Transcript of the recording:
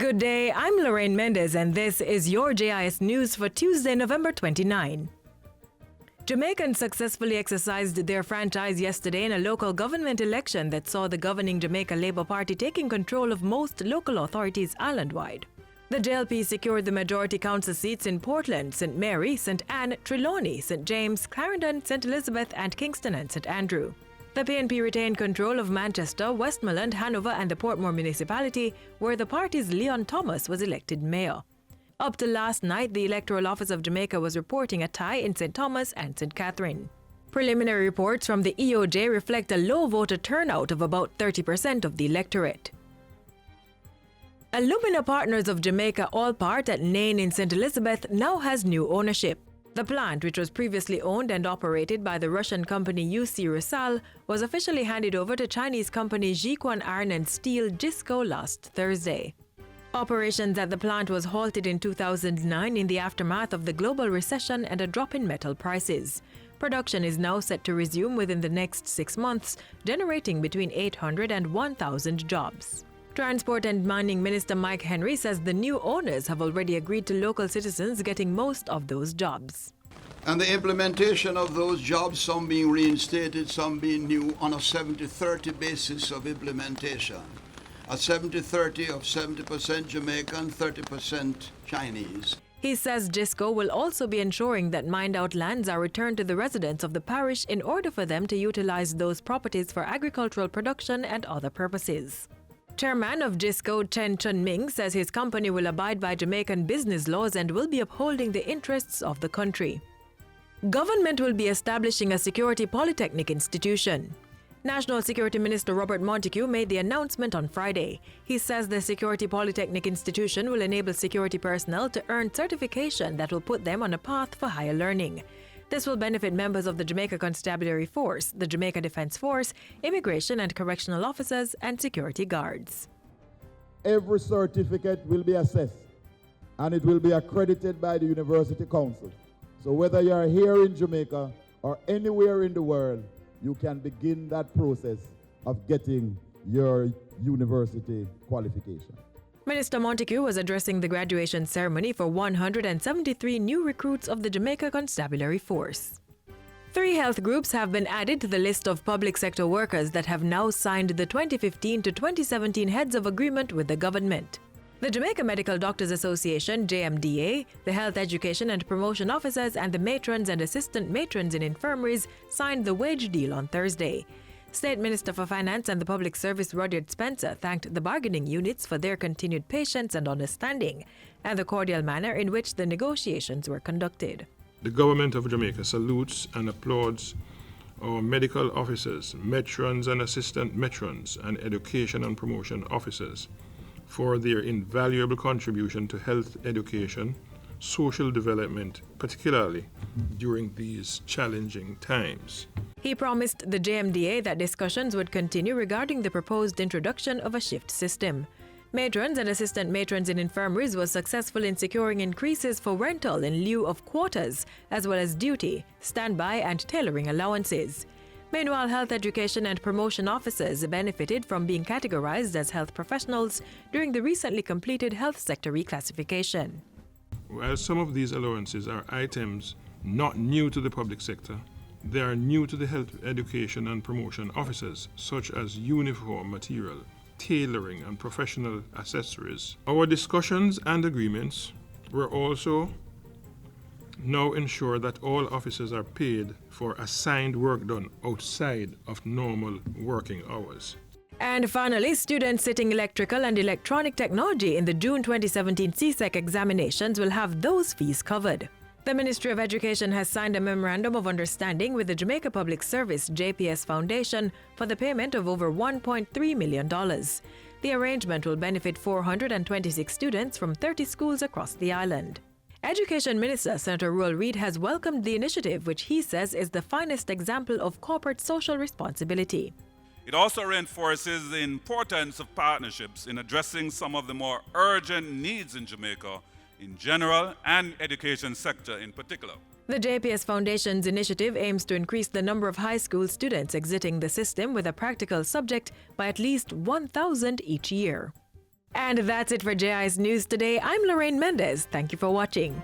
Good day, I'm Lorraine Mendez and this is your JIS News for Tuesday, November 29. Jamaicans successfully exercised their franchise yesterday in a local government election that saw the governing Jamaica Labour Party taking control of most local authorities island-wide. The JLP secured the majority council seats in Portland, St. Mary, St. Anne, Trelawney, St. James, Clarendon, St. Elizabeth and Kingston and St. Andrew. The PNP retained control of Manchester, Westmoreland, Hanover and the Portmore municipality, where the party's Leon Thomas was elected mayor. Up to last night, the Electoral Office of Jamaica was reporting a tie in St. Thomas and St. Catherine. Preliminary reports from the EOJ reflect a low voter turnout of about 30% of the electorate. Alumina Partners of Jamaica ALPART at Nain in St. Elizabeth now has new ownership. The plant, which was previously owned and operated by the Russian company UC Rusal, was officially handed over to Chinese company Jiquan Iron and Steel JISCO last Thursday. Operations at the plant was halted in 2009 in the aftermath of the global recession and a drop in metal prices. Production is now set to resume within the next 6 months, generating between 800 and 1,000 jobs. Transport and Mining Minister Mike Henry says the new owners have already agreed to local citizens getting most of those jobs. And the implementation of those jobs, some being reinstated, some being new, on a 70-30 basis of implementation. A 70-30 of 70% Jamaican, 30% Chinese. He says JISCO will also be ensuring that mined-out lands are returned to the residents of the parish in order for them to utilize those properties for agricultural production and other purposes. Chairman of JISCO, Chen Chun-Ming, says his company will abide by Jamaican business laws and will be upholding the interests of the country. Government will be establishing a security polytechnic institution. National Security Minister Robert Montague made the announcement on Friday. He says the Security Polytechnic Institution will enable security personnel to earn certification that will put them on a path for higher learning. This will benefit members of the Jamaica Constabulary Force, the Jamaica Defence Force, Immigration and Correctional Officers, and security guards. Every certificate will be assessed and it will be accredited by the University Council. So whether you are here in Jamaica or anywhere in the world, you can begin that process of getting your university qualification. Minister Montague was addressing the graduation ceremony for 173 new recruits of the Jamaica Constabulary Force. 3 health groups have been added to the list of public sector workers that have now signed the 2015 to 2017 Heads of Agreement with the government. The Jamaica Medical Doctors Association, JMDA, the Health Education and Promotion Officers and the matrons and assistant matrons in infirmaries signed the wage deal on Thursday. State Minister for Finance and the Public Service Rudyard Spencer thanked the bargaining units for their continued patience and understanding and the cordial manner in which the negotiations were conducted. The Government of Jamaica salutes and applauds our medical officers, matrons and assistant matrons, and education and promotion officers for their invaluable contribution to health education, social development, particularly during these challenging times. He promised the JMDA that discussions would continue regarding the proposed introduction of a shift system. Matrons and assistant matrons in infirmaries were successful in securing increases for rental in lieu of quotas, as well as duty, standby and tailoring allowances. Meanwhile, health education and promotion officers benefited from being categorized as health professionals during the recently completed health sector reclassification. While some of these allowances are items not new to the public sector, they are new to the health education and promotion officers, such as uniform material, tailoring, and professional accessories. Our discussions and agreements were also now ensure that all officers are paid for assigned work done outside of normal working hours. And finally, students sitting electrical and electronic technology in the June 2017 CSEC examinations will have those fees covered. The Ministry of Education has signed a Memorandum of Understanding with the Jamaica Public Service JPS Foundation for the payment of over $1.3 million. The arrangement will benefit 426 students from 30 schools across the island. Education Minister Senator Ruel Reid has welcomed the initiative, which he says is the finest example of corporate social responsibility. It also reinforces the importance of partnerships in addressing some of the more urgent needs in Jamaica in general and education sector in particular. The JPS Foundation's initiative aims to increase the number of high school students exiting the system with a practical subject by at least 1,000 each year. And that's it for JIS News today. I'm Lorraine Mendez. Thank you for watching.